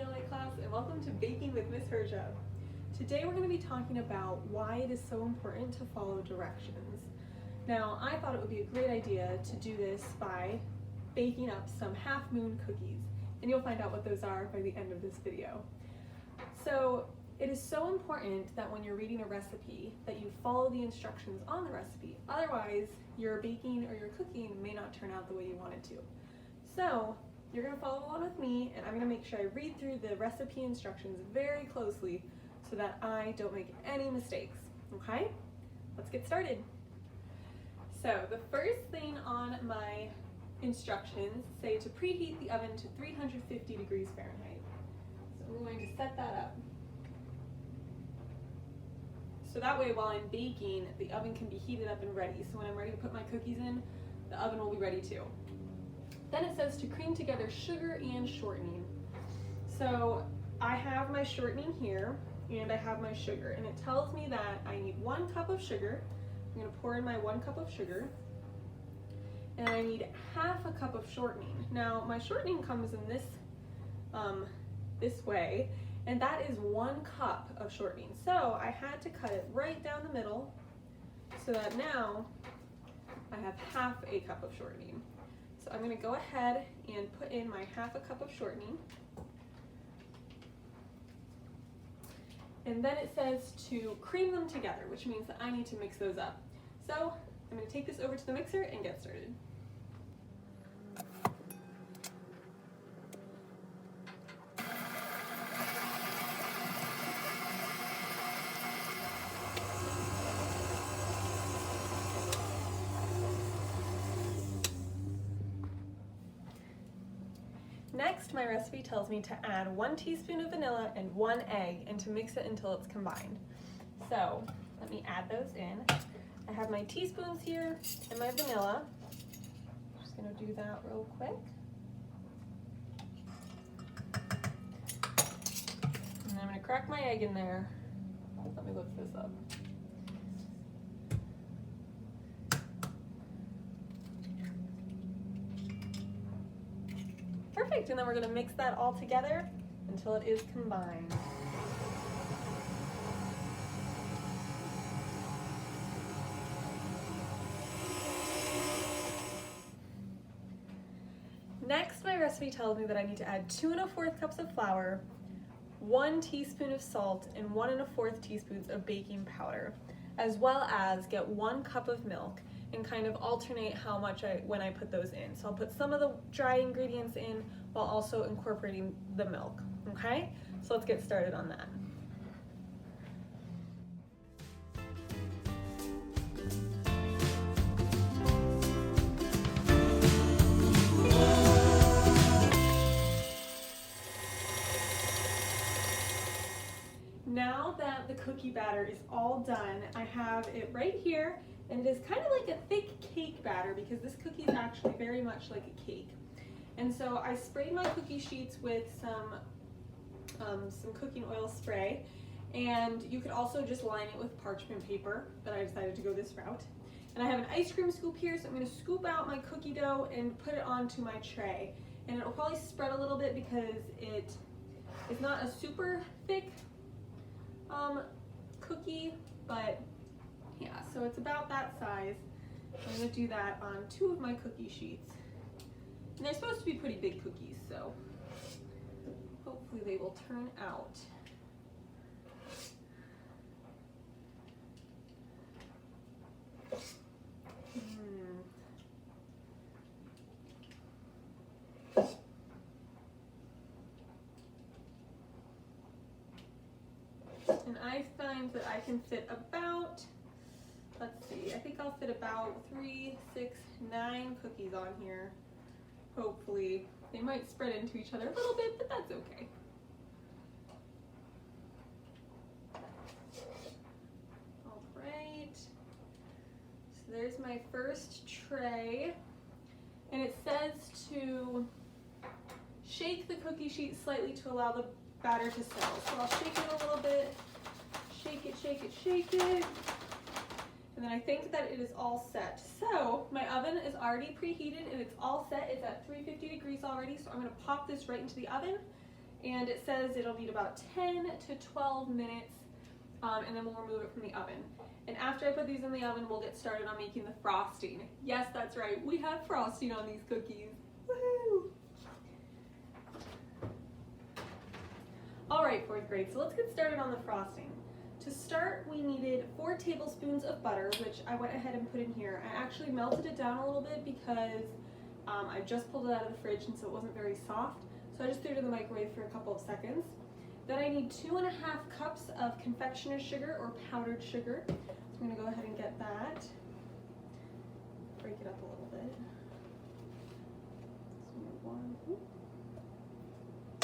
ELA class, and welcome to Baking with Miss Hyrcza. Today we're going to be talking about why it is so important to follow directions. Now, I thought it would be a great idea to do this by baking up some half moon cookies, and you'll find out what those are by the end of this video. So it is so important that when you're reading a recipe that you follow the instructions on the recipe. Otherwise, your baking or your cooking may not turn out the way you want it to. So you're going to follow along with me, and I'm going to make sure I read through the recipe instructions very closely so that I don't make any mistakes, okay? Let's get started. So the first thing on my instructions say to preheat the oven to 350 degrees Fahrenheit. So I'm going to set that up. So that way while I'm baking, the oven can be heated up and ready. So when I'm ready to put my cookies in, the oven will be ready too. Then it says to cream together sugar and shortening. So I have my shortening here and I have my sugar, and it tells me that I need 1 cup of sugar. I'm going to pour in my 1 cup of sugar, and I need half a cup of shortening. Now my shortening comes in this way, and that is 1 cup of shortening. So I had to cut it right down the middle so that now I have half a cup of shortening. So I'm going to go ahead and put in my half a cup of shortening. And then it says to cream them together, which means that I need to mix those up. So I'm going to take this over to the mixer and get started. Next, my recipe tells me to add 1 teaspoon of vanilla and 1 egg and to mix it until it's combined. So let me add those in. I have my teaspoons here and my vanilla. I'm just going to do that real quick. And I'm going to crack my egg in there. Let me lift this up. Perfect, and then we're going to mix that all together until it is combined. Next, my recipe tells me that I need to add 2 1/4 cups of flour, 1 teaspoon of salt, and 1 1/4 teaspoons of baking powder, as well as get 1 cup of milk and kind of alternate how much when I put those in. So I'll put some of the dry ingredients in while also incorporating the milk, okay? So let's get started on that. Now that the cookie batter is all done, I have it right here, and it is kind of like a thick cake batter because this cookie is actually very much like a cake. And so I sprayed my cookie sheets with some cooking oil spray, and you could also just line it with parchment paper, but I decided to go this route. And I have an ice cream scoop here, so I'm going to scoop out my cookie dough and put it onto my tray. And it will probably spread a little bit because it is not a super thick cookie, but yeah, so it's about that size. I'm going to do that on 2 of my cookie sheets. And they're supposed to be pretty big cookies, so hopefully they will turn out. And I find that I can fit about, let's see, I think I'll fit about 3, 6, 9 cookies on here. Hopefully. They might spread into each other a little bit, but that's okay. All right. So there's my first tray. And it says to shake the cookie sheet slightly to allow the batter to settle. So I'll shake it a little bit. Shake it, shake it, shake it. And then I think that it is all set. So my oven is already preheated and it's all set. It's at 350 degrees already. So I'm going to pop this right into the oven and it says it'll need about 10 to 12 minutes, and then we'll remove it from the oven. And after I put these in the oven, we'll get started on making the frosting. Yes, that's right, we have frosting on these cookies. Woohoo! All right, 4th grade, so let's get started on the frosting. To start, we needed 4 tablespoons of butter, which I went ahead and put in here. I actually melted it down a little bit because I just pulled it out of the fridge and so it wasn't very soft. So I just threw it in the microwave for a couple of seconds. Then I need 2.5 cups of confectioner's sugar or powdered sugar. So I'm gonna go ahead and get that. Break it up a little bit.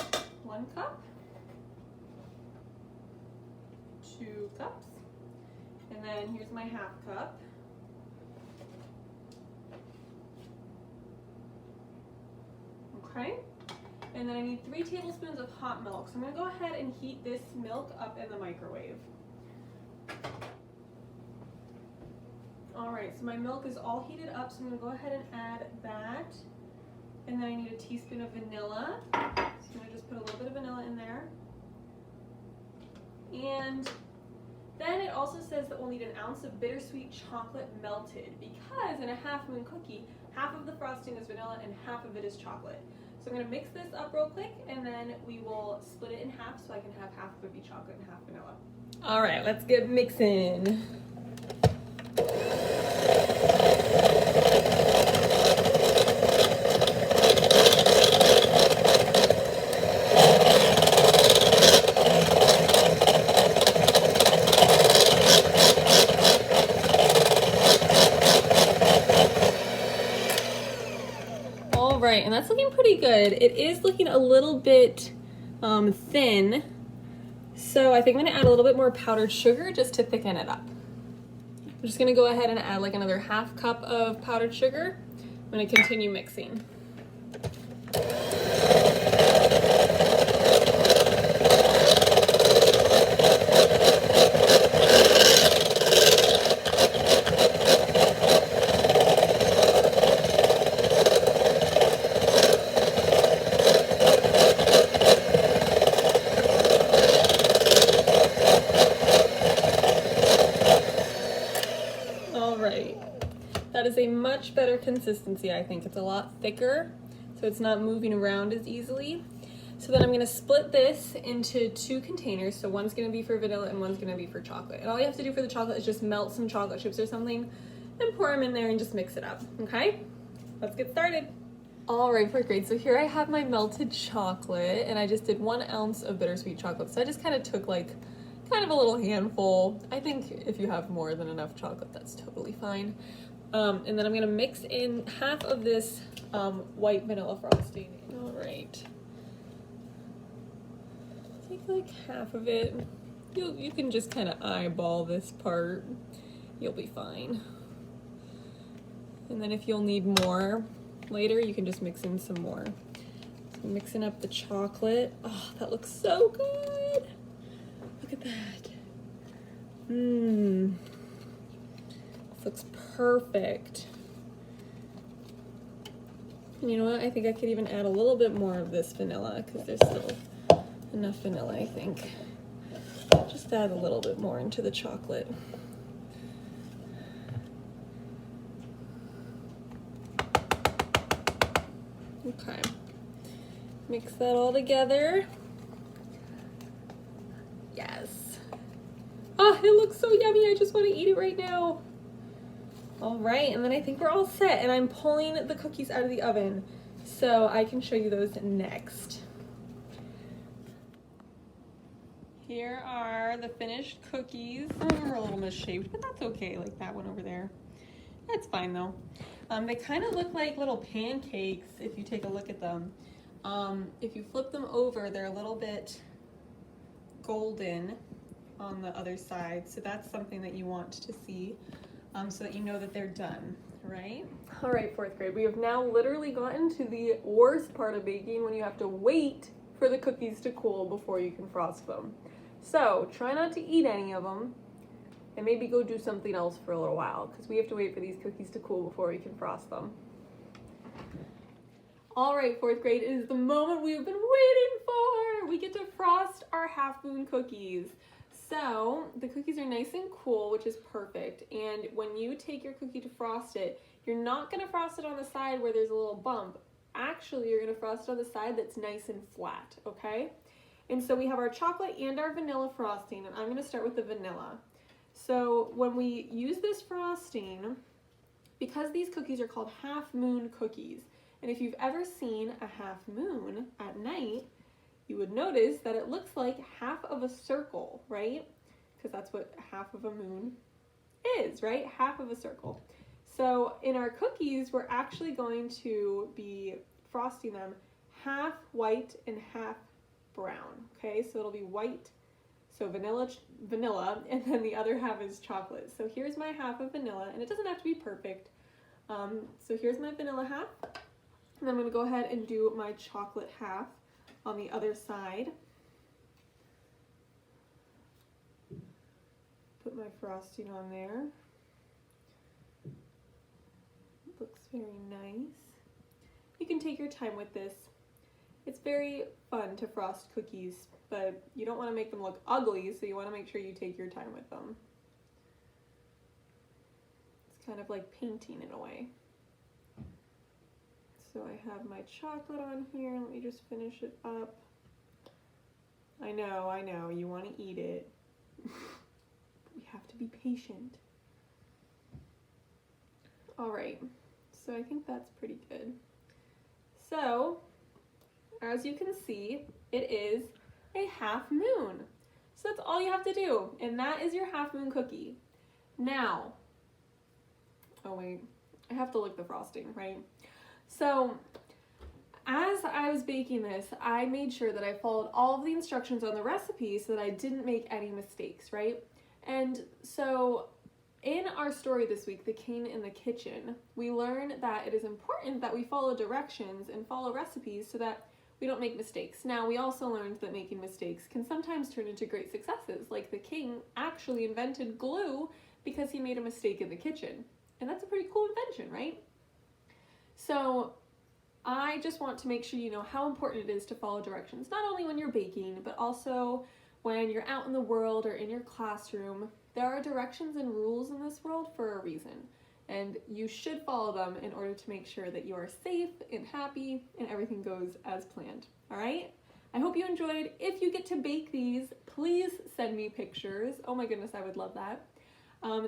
So 1 cup. 2 cups, and then here's my 1/2 cup. Okay, and then I need 3 tablespoons of hot milk. So I'm going to go ahead and heat this milk up in the microwave. All right, so my milk is all heated up, so I'm going to go ahead and add that. And then I need a teaspoon of vanilla. So I'm going to just put a little bit of vanilla in there. And then it also says that we'll need 1 ounce of bittersweet chocolate melted, because in a half moon cookie, half of the frosting is vanilla and half of it is chocolate. So I'm going to mix this up real quick, and then we will split it in half so I can have half of it be chocolate and half vanilla. All right, let's get mixing. Right, and that's looking pretty good. It is looking a little bit thin, so I think I'm gonna add a little bit more powdered sugar just to thicken it up. I'm just gonna go ahead and add like another 1/2 cup of powdered sugar. I'm gonna continue mixing. That is a much better consistency, I think. It's a lot thicker, so it's not moving around as easily. So then I'm gonna split this into 2 containers. So one's gonna be for vanilla and one's gonna be for chocolate. And all you have to do for the chocolate is just melt some chocolate chips or something and pour them in there and just mix it up, okay? Let's get started. All right, 4th grade, so here I have my melted chocolate, and I just did 1 ounce of bittersweet chocolate. So I just kind of took like kind of a little handful. I think if you have more than enough chocolate, that's totally fine. And then I'm gonna mix in half of this white vanilla frosting. All right, take like half of it. You can just kind of eyeball this part. You'll be fine. And then if you'll need more later, you can just mix in some more. So mixing up the chocolate. Oh, that looks so good. Look at that. Mmm. This looks perfect. And you know what? I think I could even add a little bit more of this vanilla because there's still enough vanilla, I think. Just add a little bit more into the chocolate. Okay. Mix that all together. Yes. Oh, it looks so yummy. I just want to eat it right now. All right, and then I think we're all set, and I'm pulling the cookies out of the oven so I can show you those next. Here are the finished cookies. They're a little misshaped, but that's okay, like that one over there. That's fine though. They kind of look like little pancakes if you take a look at them. If you flip them over, they're a little bit golden on the other side, so that's something that you want to see. So that you know that they're done, right? All right, 4th grade, we have now literally gotten to the worst part of baking when you have to wait for the cookies to cool before you can frost them. So try not to eat any of them and maybe go do something else for a little while because we have to wait for these cookies to cool before we can frost them. All right, 4th grade, it is the moment we've been waiting for. our half moon cookies. So the cookies are nice and cool, which is perfect. And when you take your cookie to frost it, you're not gonna frost it on the side where there's a little bump. Actually, you're gonna frost it on the side that's nice and flat, okay? And so we have our chocolate and our vanilla frosting, and I'm gonna start with the vanilla. So when we use this frosting, because these cookies are called half moon cookies, and if you've ever seen a half moon at night, you would notice that it looks like half of a circle, right? Because that's what half of a moon is, right? Half of a circle. So in our cookies, we're actually going to be frosting them half white and half brown, okay? So it'll be white, so vanilla, and then the other half is chocolate. So here's my half of vanilla, and it doesn't have to be perfect. So here's my vanilla half, and I'm gonna go ahead and do my chocolate half on the other side. Put my frosting on there. Looks very nice. You can take your time with this. It's very fun to frost cookies, but you don't want to make them look ugly, so you want to make sure you take your time with them. It's kind of like painting in a way. So I have my chocolate on here. Let me just finish it up. I know, you want to eat it. We have to be patient. All right, so I think that's pretty good. So, as you can see, it is a half moon. So that's all you have to do, and that is your half moon cookie. Now, oh wait, I have to lick the frosting, right? So, as I was baking this, I made sure that I followed all of the instructions on the recipe so that I didn't make any mistakes, right? And so, in our story this week, The King in the Kitchen, we learn that it is important that we follow directions and follow recipes so that we don't make mistakes. Now, we also learned that making mistakes can sometimes turn into great successes, like the king actually invented glue because he made a mistake in the kitchen. And that's a pretty cool invention, right? So I just want to make sure you know how important it is to follow directions, not only when you're baking, but also when you're out in the world or in your classroom. There are directions and rules in this world for a reason, and you should follow them in order to make sure that you are safe and happy and everything goes as planned. All right? I hope you enjoyed. If you get to bake these, please send me pictures. Oh my goodness, I would love that.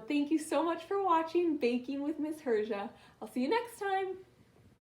Thank you so much for watching Baking with Miss Hyrcza. I'll see you next time.